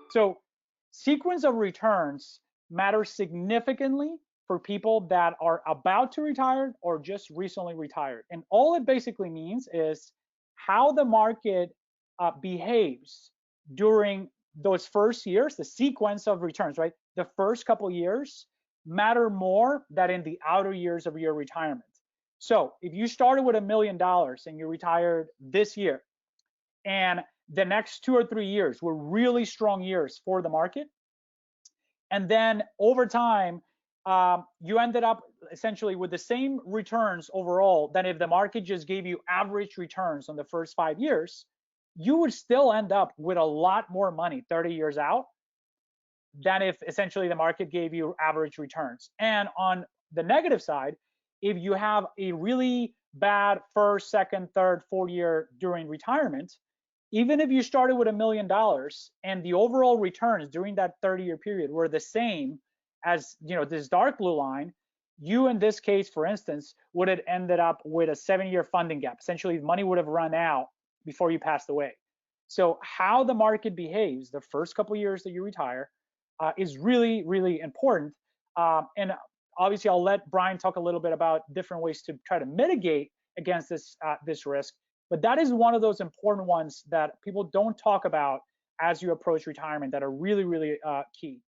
So sequence of returns matters significantly for people that are about to retire or just recently retired. And all it basically means is how the market behaves during those first years, the sequence of returns, right? The first couple years matter more than in the outer years of your retirement. So if you started with $1 million and you retired this year, and the next 2 or 3 years were really strong years for the market, and then over time, you ended up essentially with the same returns overall than if the market just gave you average returns on the first 5 years, you would still end up with a lot more money 30 years out than if essentially the market gave you average returns. And on the negative side, if you have a really bad first, second, third, fourth year during retirement, even if you started with $1 million and the overall returns during that 30-year period were the same as this dark blue line, you in this case, for instance, would have ended up with a 7-year funding gap. Essentially, money would have run out before you passed away. So how the market behaves the first couple of years that you retire is really, really important. And obviously, I'll let Brian talk a little bit about different ways to try to mitigate against this risk. But that is one of those important ones that people don't talk about as you approach retirement that are really, really key.